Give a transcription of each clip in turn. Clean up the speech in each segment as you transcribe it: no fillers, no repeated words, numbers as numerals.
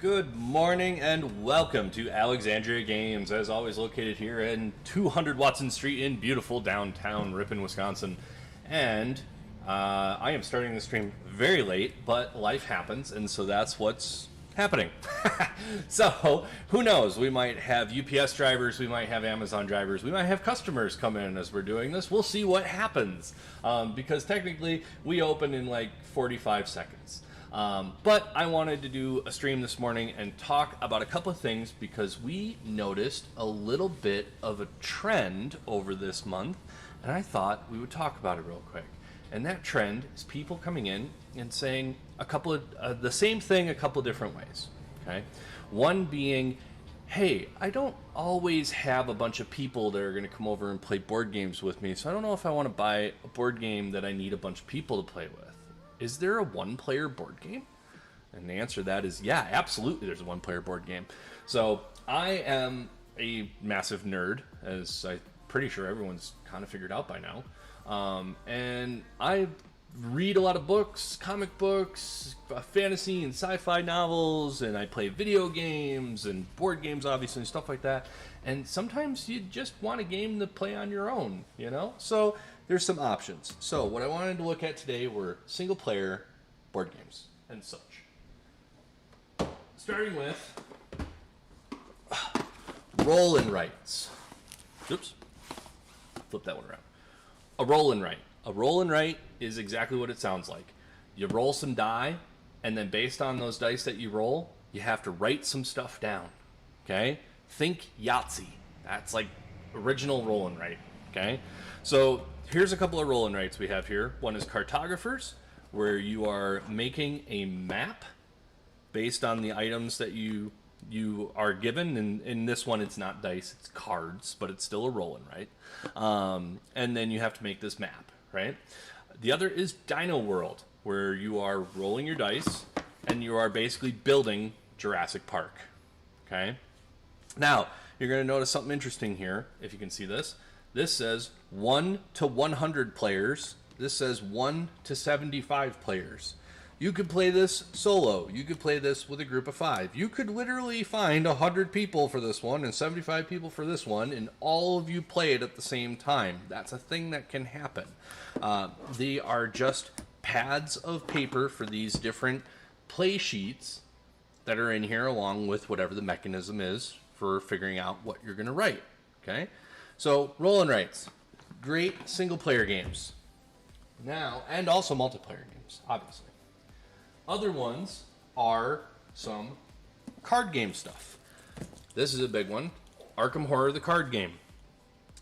Good morning and welcome to Alexandria Games, as always located here in 200 Watson Street in beautiful downtown Ripon, Wisconsin. And I am starting the stream very late, but life happens, and so that's what's happening. So, who knows? We might have UPS drivers, we might have Amazon drivers, we might have customers come in as we're doing this. We'll see what happens, because technically we open in like 45 seconds. But I wanted to do a stream this morning and talk about a couple of things because we noticed a little bit of a trend over this month, and I thought we would talk about it real quick. And that trend is people coming in and saying a couple of the same thing a couple of different ways. Okay, one being, hey, I don't always have a bunch of people that are going to come over and play board games with me, so I don't know if I want to buy a board game that I need a bunch of people to play with. Is there a one-player board game? And the answer to that is, yeah, absolutely there's a one-player board game. So I am a massive nerd, as I'm pretty sure everyone's kind of figured out by now. And I read a lot of books, comic books, fantasy and sci-fi novels, and I play video games and board games, obviously, and stuff like that. And sometimes you just want a game to play on your own, you know? So there's some options. So what I wanted to look at today were single-player board games and such. Starting with roll and writes. Oops. Flip that one around. A roll and write. A roll and write is exactly what it sounds like. You roll some die, and then based on those dice that you roll, you have to write some stuff down. Okay? Think Yahtzee. That's like original roll and write. Okay? So here's a couple of roll and writes we have here. One is cartographers, where you are making a map based on the items that you are given. And in this one, it's not dice, it's cards, but it's still a roll and write. And then you have to make this map, right? The other is Dino World, where you are rolling your dice and you are basically building Jurassic Park. Okay? Now, you're going to notice something interesting here, if you can see this. This says 1 to 100 players. This says 1 to 75 players. You could play this solo. You could play this with a group of 5. You could literally find 100 people for this one and 75 people for this one, and all of you play it at the same time. That's a thing that can happen. They are just pads of paper for these different play sheets that are in here, along with whatever the mechanism is for figuring out what you're going to write. Okay? So, roll and writes. Great single-player games. Now, and also multiplayer games, obviously. Other ones are some card game stuff. This is a big one. Arkham Horror, the card game.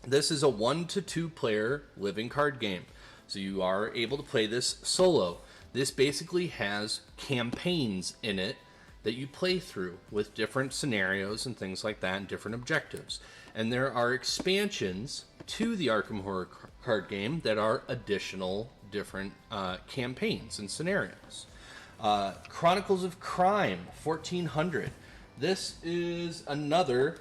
This is a 1 to 2 player living card game. So you are able to play this solo. This basically has campaigns in it that you play through with different scenarios and things like that and different objectives. And there are expansions to the Arkham Horror card game that are additional different campaigns and scenarios. Chronicles of Crime, 1400. This is another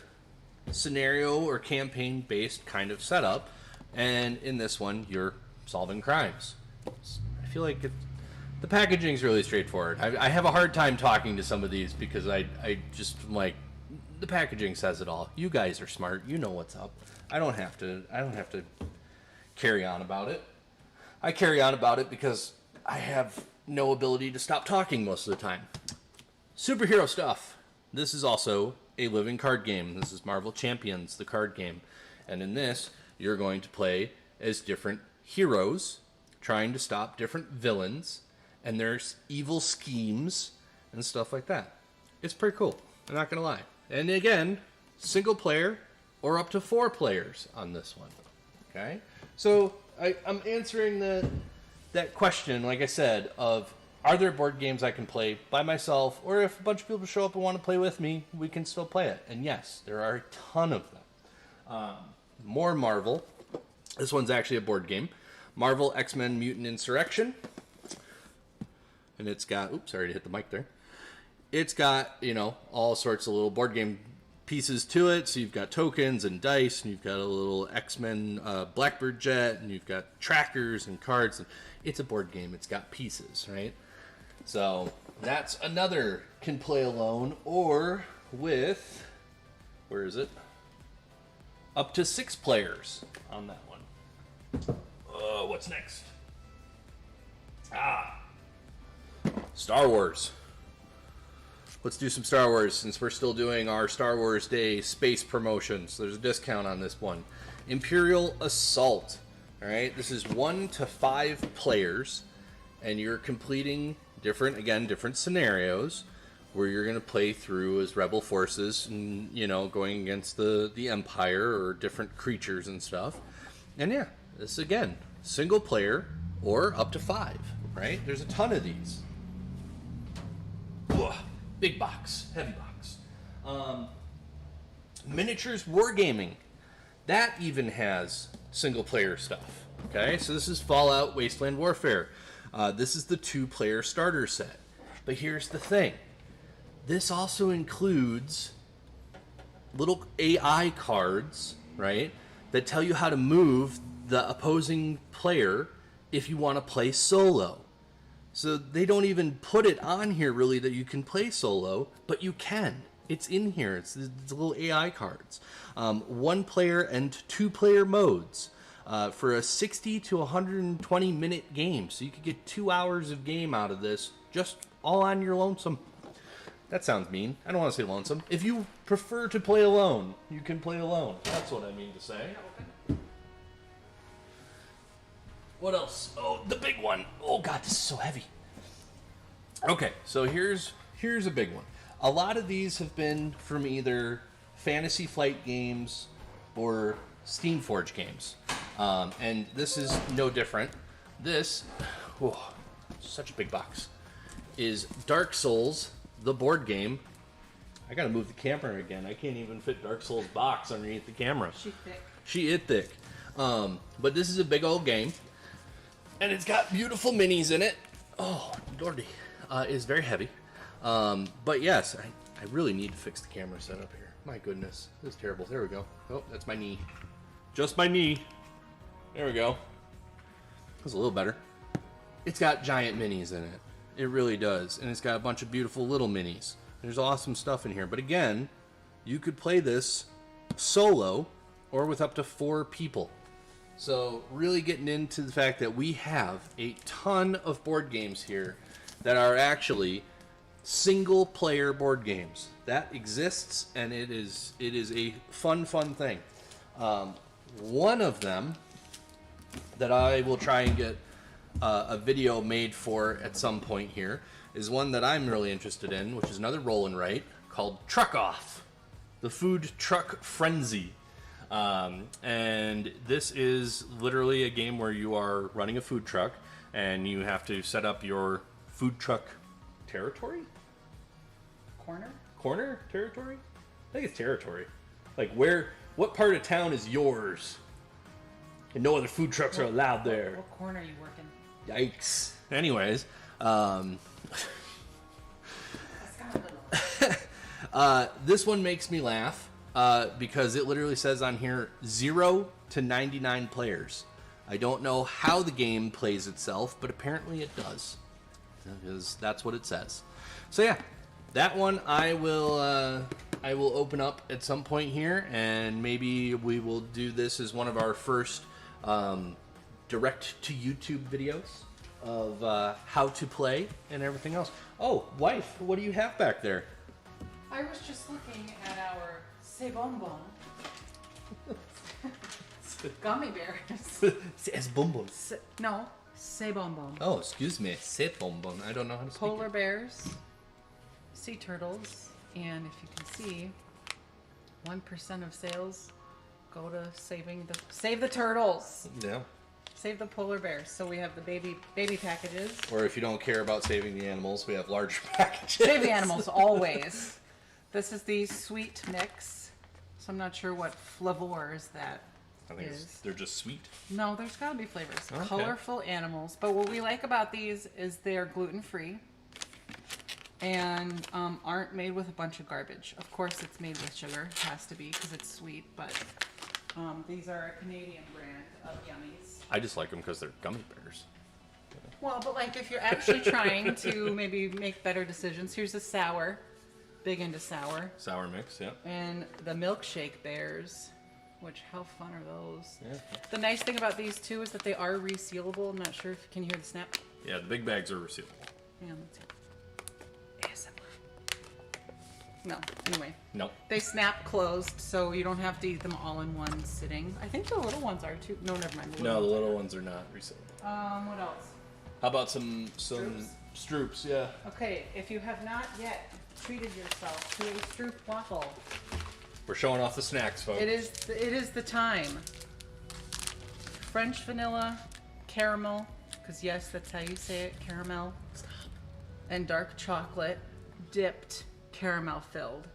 scenario or campaign-based kind of setup, and in this one, you're solving crimes. I feel like the packaging is really straightforward. I have a hard time talking to some of these because I just like the packaging says it all. You guys are smart. You know what's up. I don't have to carry on about it. I carry on about it because I have no ability to stop talking most of the time. Superhero stuff. This is also a living card game. This is Marvel Champions, the card game. And in this, you're going to play as different heroes trying to stop different villains, and there's evil schemes and stuff like that. It's pretty cool. I'm not going to lie. And again, single player or up to 4 players on this one. Okay? So I'm answering that question, like I said, of are there board games I can play by myself, or if a bunch of people show up and want to play with me, we can still play it. And yes, there are a ton of them. More Marvel. This one's actually a board game. Marvel XMen Mutant Insurrection. And it's got, oops, sorry to hit the mic there. It's got, all sorts of little board game pieces to it. So you've got tokens and dice, and you've got a little XMen Blackbird jet, and you've got trackers and cards. And it's a board game. It's got pieces, right? So That's another can play alone or with, where is it? Up to 6 players on that one. What's next? Star Wars. Let's do some Star Wars since we're still doing our Star Wars Day space promotions. There's a discount on this one. Imperial Assault. All right, this is 1 to 5 players, and you're completing different scenarios where you're going to play through as rebel forces and, you know, going against the Empire or different creatures and stuff. And yeah, this again, single player or up to 5, right? There's a ton of these. Ugh, big box, heavy box. Miniatures Wargaming. That even has single player stuff. Okay, so this is Fallout Wasteland Warfare. This is the 2-player starter set. But here's the thing. This also includes little AI cards, right, that tell you how to move the opposing player if you want to play solo. So they don't even put it on here really that you can play solo, but you can. It's in here. It's little AI cards. 1-player and 2-player modes. For a 60 to 120 minute game. So you could get 2 hours of game out of this just all on your lonesome. That sounds mean. I don't want to say lonesome. If you prefer to play alone, you can play alone. That's what I mean to say. What else? Oh, the big one. Oh God, this is so heavy. Okay, so here's a big one. A lot of these have been from either Fantasy Flight games or Steamforge games. And this is no different. This, such a big box, is Dark Souls, the board game. I gotta move the camera again. I can't even fit Dark Souls box underneath the camera. She it thick. But this is a big old game. And it's got beautiful minis in it. Oh, lordy. It's very heavy. But yes, I really need to fix the camera setup here. My goodness. This is terrible. There we go. Oh, that's my knee. Just my knee. There we go. That's a little better. It's got giant minis in it. It really does. And it's got a bunch of beautiful little minis. There's awesome stuff in here. But again, you could play this solo or with up to 4 people. So really getting into the fact that we have a ton of board games here that are actually single player board games. That exists, and it is a fun thing. One of them that I will try and get a video made for at some point here is one that I'm really interested in, which is another roll and write called Truck Off, the Food Truck Frenzy. And this is literally a game where you are running a food truck and you have to set up your food truck territory? Corner territory? I think it's territory. Like what part of town is yours? And no other food trucks are allowed there. What corner are you working? Yikes. Anyways, this one makes me laugh because it literally says on here 0 to 99 players. I don't know how the game plays itself, but apparently it does. Because that's what it says. So yeah, that one I will open up at some point here, and maybe we will do this as one of our first direct to YouTube videos of how to play and everything else. Oh, wife, what do you have back there? I was just looking at our C'est Bonbon gummy bears. C'est bonbon. No, C'est Bonbon. Oh, excuse me. C'est bonbon. I don't know how to speak Polar it. bears, sea turtles, and if you can see, 1% of sales go to save the turtles. Yeah. Save the polar bears. So we have the baby packages. Or if you don't care about saving the animals, we have larger packages. Save the animals always. This is the sweet mix. So I'm not sure what flavors that I think they're just sweet. No, there's got to be flavors. Okay. Colorful animals. But what we like about these is they're gluten-free and aren't made with a bunch of garbage. Of course, it's made with sugar. It has to be because it's sweet. But these are a Canadian brand of yummies. I just like them because they're gummy bears. Well, but like if you're actually trying to maybe make better decisions, here's the sour. Big into sour. Sour mix, yeah. And the milkshake bears, which how fun are those? Yeah. The nice thing about these two is that they are resealable. I'm not sure if you can hear the snap. Yeah, the big bags are resealable. Yeah, let's see. No, anyway. Nope. They snap closed, so you don't have to eat them all in one sitting. I think the little ones are too. No, never mind. No, the little ones are not resealable. What else? How about some Stroops? Yeah. Okay, if you have not yet treated yourself to a Stroop waffle, We're showing off the snacks, folks. it is the time. French vanilla, caramel, because yes, that's how you say it, caramel. Stop. And dark chocolate, dipped, caramel filled.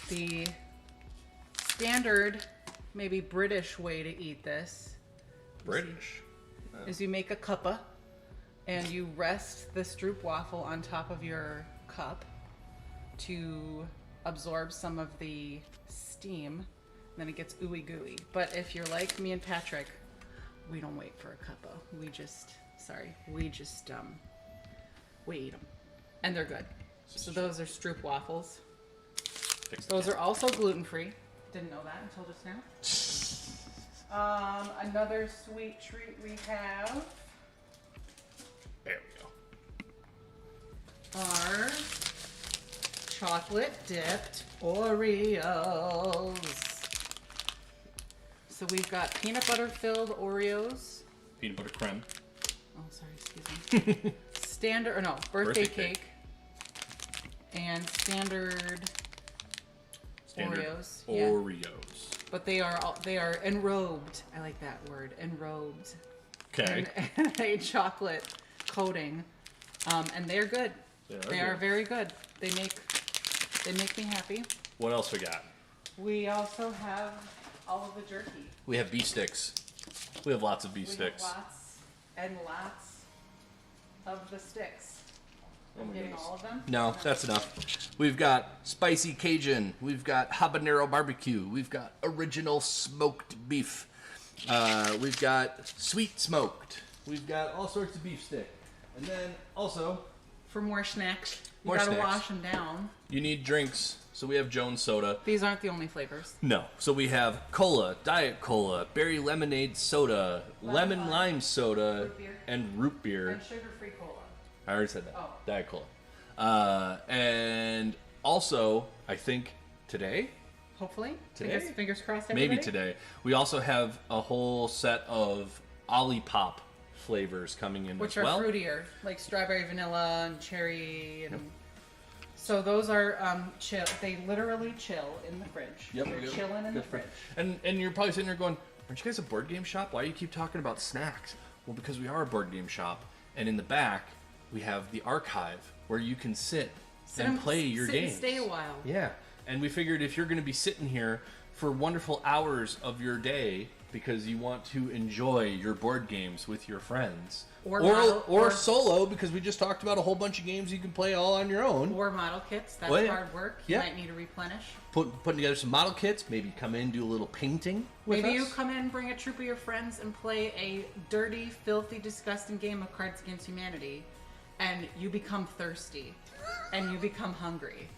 The standard, maybe British way to eat this British. is you make a cuppa and you rest the Stroop waffle on top of your cup to absorb some of the steam. Then it gets ooey gooey. But if you're like me and Patrick, we don't wait for a cuppa. We just eat them. And they're good. So those are Stroop waffles. Those are also gluten-free. Didn't know that until just now. Another sweet treat we have There we go. are chocolate dipped Oreos. So we've got peanut butter filled Oreos. Peanut butter creme. Oh, sorry, excuse me. Birthday cake. And standard Oreos. Yeah. Oreos. But they are enrobed. I like that word, enrobed. Okay. And a chocolate coating. And they're good. They are very good. They make me happy. What else we got? We also have all of the jerky. We have beef sticks. We have lots of beef sticks. Have lots and lots of the sticks. I'm getting all of them? No, that's enough. We've got spicy Cajun. We've got habanero barbecue. We've got original smoked beef. We've got sweet smoked. We've got all sorts of beef stick. And then also, For more snacks, you More gotta snacks. wash them down. you need drinks. So we have Jones soda. These aren't the only flavors. No. So we have cola, diet cola, berry lemonade soda, lemon lime, lime soda, root beer. and root beer. And sugar-free cola. I already said that. Oh. Diet cola. And also, I think today, Hopefully. Today? Fingers crossed, everybody. maybe today, we also have a whole set of Olipop flavors coming in Which as well. are fruitier, like strawberry, vanilla, and cherry. And so those are chill. They literally chill in the fridge. Yep, They're good. chilling in the Good for- fridge. And you're probably sitting there going, aren't you guys a board game shop? Why do you keep talking about snacks? Well, because we are a board game shop. And in the back, we have the archive where you can sit and play your sit games. and stay a while. Yeah. And we figured if you're going to be sitting here for wonderful hours of your day because you want to enjoy your board games with your friends, or solo, because we just talked about a whole bunch of games you can play all on your own. Or model kits. That's Well, yeah. hard work. You Yeah. might need to replenish. Putting together some model kits, maybe come in, do a little painting with Maybe you us. come in, bring a troop of your friends, and play a dirty, filthy, disgusting game of Cards Against Humanity, and you become thirsty, and you become hungry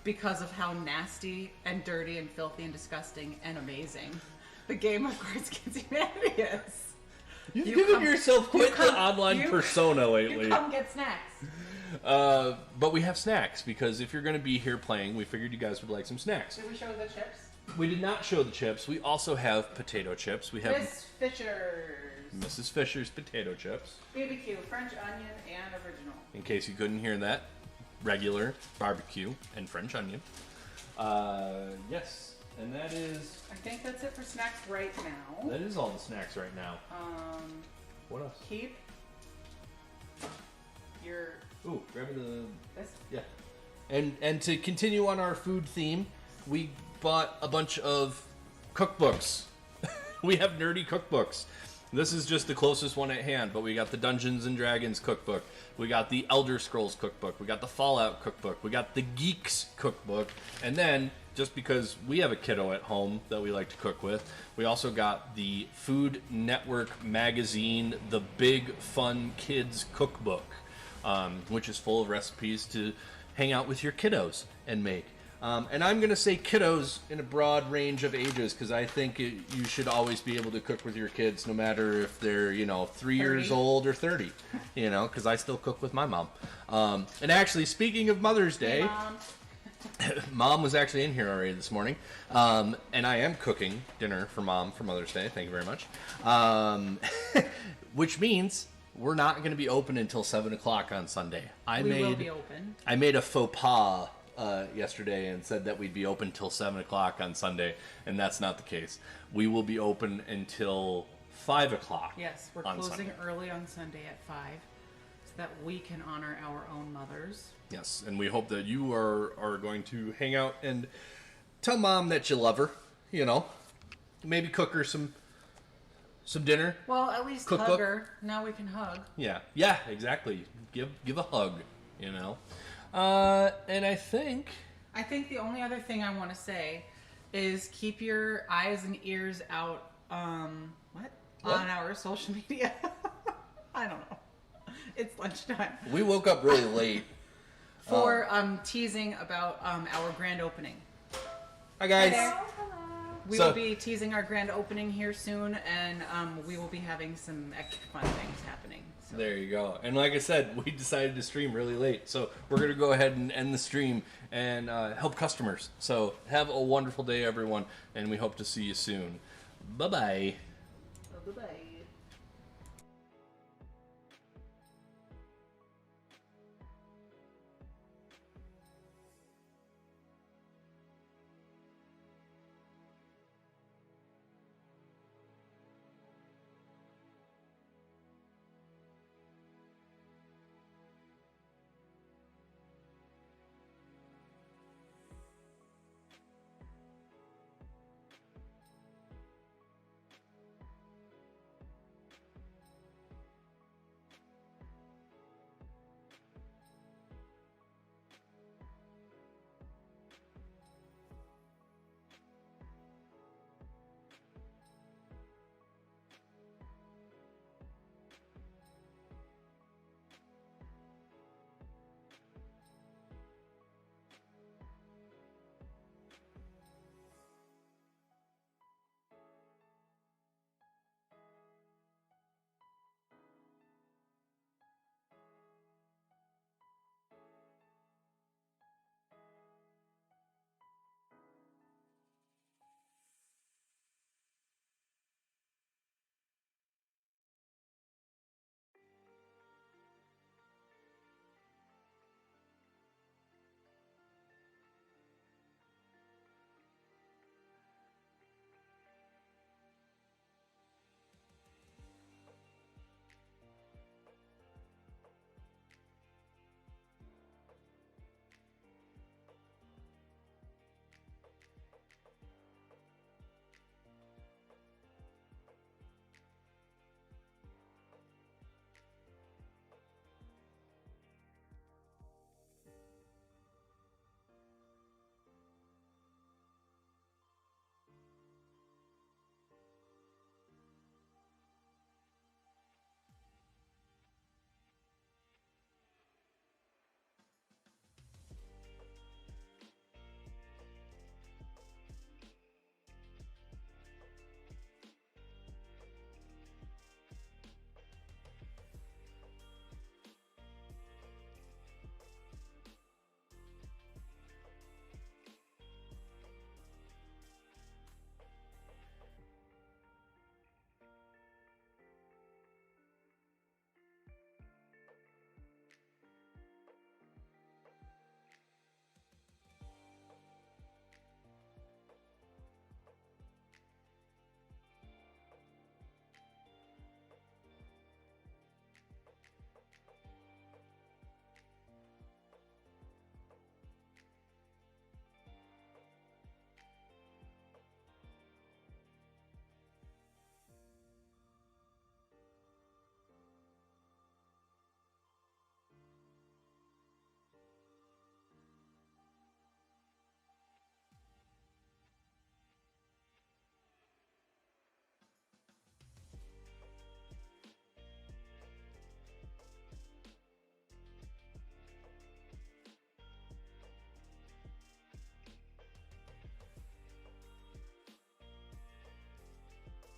because of how nasty and dirty and filthy and disgusting and amazing the game of Cards Against Humanity is. You've You given come- yourself quite you come- the online you- persona lately. You come get snacks. But we have snacks, because if you're going to be here playing, we figured you guys would like some snacks. Did we show the chips? We did not show the chips. We also have potato chips. We have Miss Fisher's. Mrs. Fisher's potato chips. BBQ, French onion, and original. In case you couldn't hear that, regular barbecue and French onion. Yes, and that is I think that's it for snacks right now. that is all the snacks right now. What else? Keep your Ooh, grab the this. yeah. And to continue on our food theme, we bought a bunch of cookbooks. We have nerdy cookbooks. This is just the closest one at hand, but we got the Dungeons and Dragons cookbook. We got the Elder Scrolls cookbook. We got the Fallout cookbook. We got the Geeks cookbook. And then, just because we have a kiddo at home that we like to cook with, we also got the Food Network magazine, The Big Fun Kids Cookbook, which is full of recipes to hang out with your kiddos and make. And I'm going to say kiddos in a broad range of ages, because I think you should always be able to cook with your kids, no matter if they're, 3 years old or 30, because I still cook with my mom. And actually, speaking of Mother's Day, Hey, Mom. Mom was actually in here already this morning, and I am cooking dinner for Mom for Mother's Day. Thank you very much. Which means we're not going to be open until 7 o'clock on Sunday. We will be open. I made a faux pas yesterday and said that we'd be open till 7 o'clock on Sunday, and that's not the case. We will be open until 5 o'clock. Yes, we're on closing Sunday. early on Sunday at 5 so that we can honor our own mothers. Yes, and we hope that you are going to hang out and tell Mom that you love her, Maybe cook her some dinner. Well, at least Cookbook. hug her. Now we can hug. Yeah, exactly. Give a hug, And I think the only other thing I want to say is keep your eyes and ears out on our social media. I don't know. It's lunchtime. we woke up really late. For teasing about our grand opening. Hi, guys. We will be teasing our grand opening here soon, and we will be having some extra fun things happening. So. There you go. And like I said, we decided to stream really late. So we're going to go ahead and end the stream and help customers. So have a wonderful day, everyone, and we hope to see you soon. Bye-bye. Bye-bye.